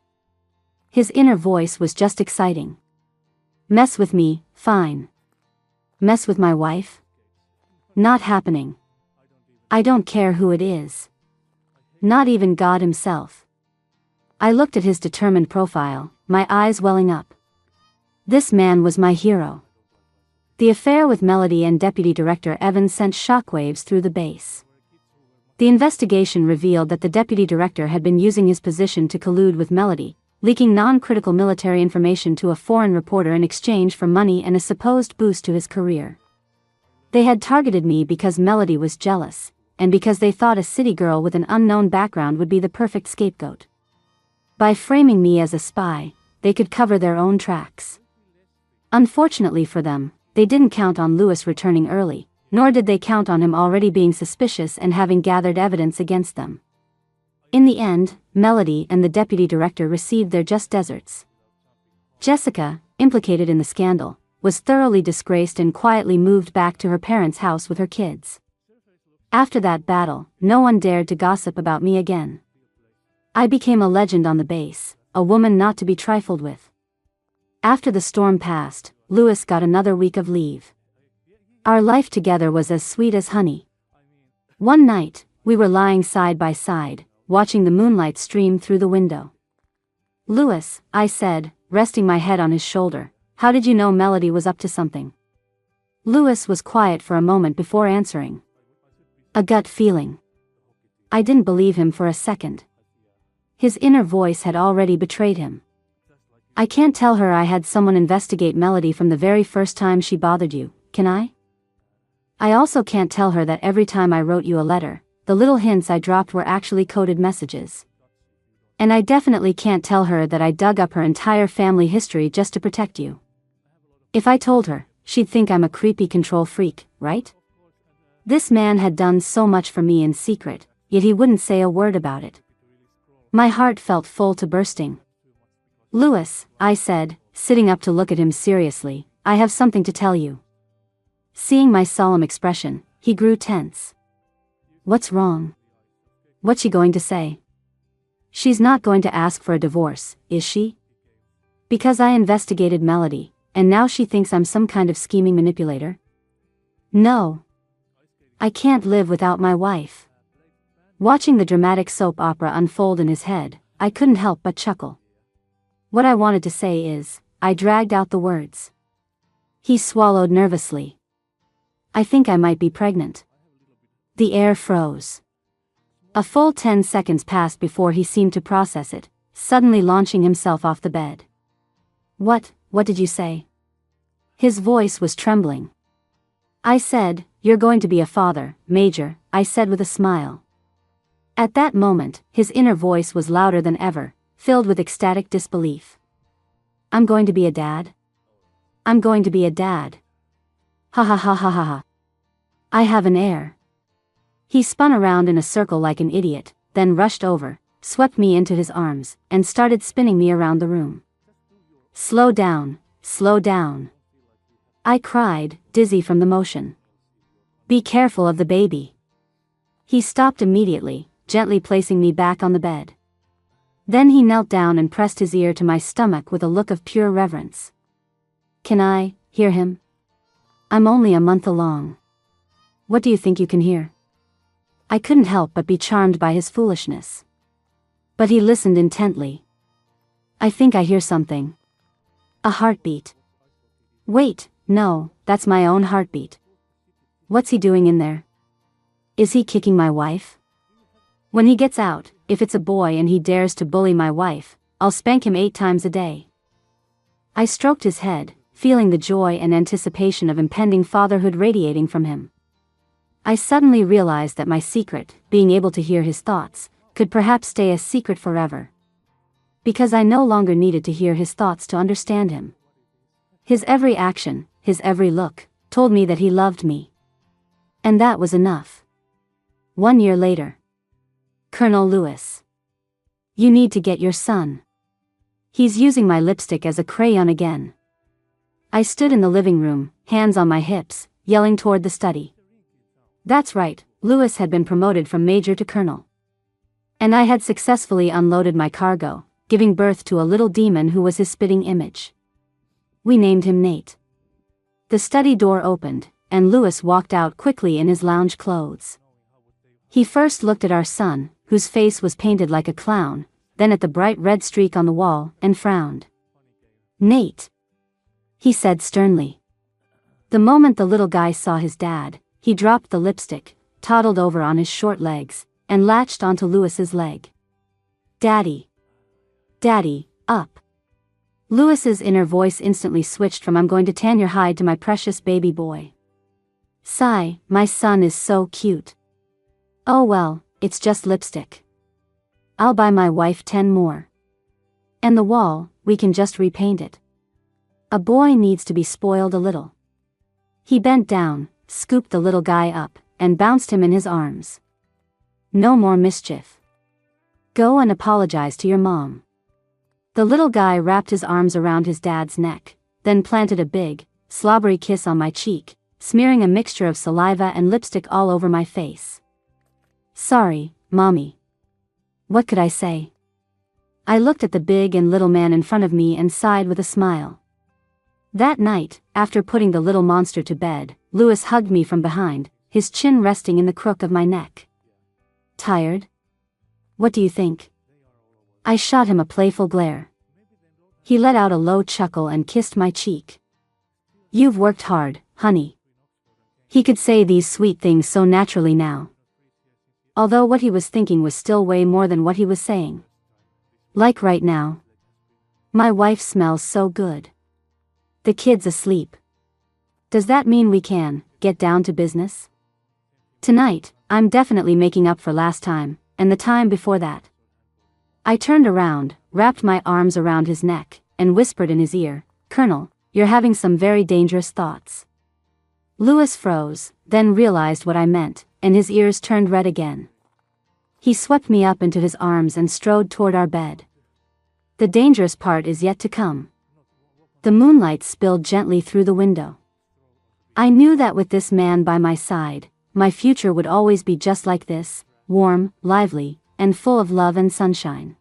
Speaker 1: His inner voice was just exciting. Mess with me, fine. Mess with my wife? Not happening. I don't care who it is. Not even God himself. I looked at his determined profile, my eyes welling up. This man was my hero. The affair with Melody and Deputy Director Evans sent shockwaves through the base. The investigation revealed that the Deputy Director had been using his position to collude with Melody, leaking non-critical military information to a foreign reporter in exchange for money and a supposed boost to his career. They had targeted me because Melody was jealous, and because they thought a city girl with an unknown background would be the perfect scapegoat. By framing me as a spy, they could cover their own tracks. Unfortunately for them, they didn't count on Lewis returning early, nor did they count on him already being suspicious and having gathered evidence against them. In the end, Melody and the deputy director received their just deserts. Jessica, implicated in the scandal, was thoroughly disgraced and quietly moved back to her parents' house with her kids. After that battle, no one dared to gossip about me again. I became a legend on the base, a woman not to be trifled with. After the storm passed, Lewis got another week of leave. Our life together was as sweet as honey. One night, we were lying side by side, watching the moonlight stream through the window. Lewis, I said, resting my head on his shoulder, how did you know Melody was up to something? Lewis was quiet for a moment before answering. A gut feeling. I didn't believe him for a second. His inner voice had already betrayed him. I can't tell her I had someone investigate Melody from the very first time she bothered you, can I? I also can't tell her that every time I wrote you a letter, the little hints I dropped were actually coded messages. And I definitely can't tell her that I dug up her entire family history just to protect you. If I told her, she'd think I'm a creepy control freak, right? This man had done so much for me in secret, yet he wouldn't say a word about it. My heart felt full to bursting. Lewis, I said, sitting up to look at him seriously, I have something to tell you. Seeing my solemn expression, he grew tense. What's wrong? What's she going to say? She's not going to ask for a divorce, is she? Because I investigated Melody, and now she thinks I'm some kind of scheming manipulator? No. I can't live without my wife. Watching the dramatic soap opera unfold in his head, I couldn't help but chuckle. What I wanted to say is, I dragged out the words. He swallowed nervously. I think I might be pregnant. The air froze. A full 10 seconds passed before he seemed to process it, suddenly launching himself off the bed. What did you say? His voice was trembling. I said, you're going to be a father, Major, I said with a smile. At that moment, his inner voice was louder than ever, filled with ecstatic disbelief. I'm going to be a dad? I'm going to be a dad. Ha ha ha ha ha ha. I have an heir. He spun around in a circle like an idiot, then rushed over, swept me into his arms, and started spinning me around the room. Slow down, slow down. I cried, dizzy from the motion. Be careful of the baby. He stopped immediately, gently placing me back on the bed. Then he knelt down and pressed his ear to my stomach with a look of pure reverence. Can I hear him? I'm only a month along. What do you think you can hear? I couldn't help but be charmed by his foolishness. But he listened intently. I think I hear something. A heartbeat. Wait, no, that's my own heartbeat. What's he doing in there? Is he kicking my wife? When he gets out, if it's a boy and he dares to bully my wife, I'll spank him 8 times a day. I stroked his head, feeling the joy and anticipation of impending fatherhood radiating from him. I suddenly realized that my secret, being able to hear his thoughts, could perhaps stay a secret forever. Because I no longer needed to hear his thoughts to understand him. His every action, his every look, told me that he loved me. And that was enough. 1 year later. Colonel Lewis. You need to get your son. He's using my lipstick as a crayon again. I stood in the living room, hands on my hips, yelling toward the study. That's right, Lewis had been promoted from major to colonel. And I had successfully unloaded my cargo, giving birth to a little demon who was his spitting image. We named him Nate. The study door opened, and Lewis walked out quickly in his lounge clothes. He first looked at our son, whose face was painted like a clown, then at the bright red streak on the wall, and frowned. Nate, he said sternly. The moment the little guy saw his dad, he dropped the lipstick, toddled over on his short legs, and latched onto Lewis's leg. Daddy. Daddy, up. Lewis's inner voice instantly switched from I'm going to tan your hide to my precious baby boy. Sigh, my son is so cute. Oh well, it's just lipstick. I'll buy my wife 10 more. And the wall, we can just repaint it. A boy needs to be spoiled a little. He bent down, scooped the little guy up, and bounced him in his arms. No more mischief. Go and apologize to your mom. The little guy wrapped his arms around his dad's neck, then planted a big, slobbery kiss on my cheek, smearing a mixture of saliva and lipstick all over my face. Sorry, Mommy. What could I say? I looked at the big and little man in front of me and sighed with a smile. That night, after putting the little monster to bed, Lewis hugged me from behind, his chin resting in the crook of my neck. Tired? What do you think? I shot him a playful glare. He let out a low chuckle and kissed my cheek. You've worked hard, honey. He could say these sweet things so naturally now. Although what he was thinking was still way more than what he was saying. Like right now. My wife smells so good. The kid's asleep. Does that mean we can get down to business? Tonight, I'm definitely making up for last time, and the time before that. I turned around, wrapped my arms around his neck, and whispered in his ear, Colonel, you're having some very dangerous thoughts. Lewis froze, then realized what I meant, and his ears turned red again. He swept me up into his arms and strode toward our bed. The dangerous part is yet to come. The moonlight spilled gently through the window. I knew that with this man by my side, my future would always be just like this, warm, lively, and full of love and sunshine.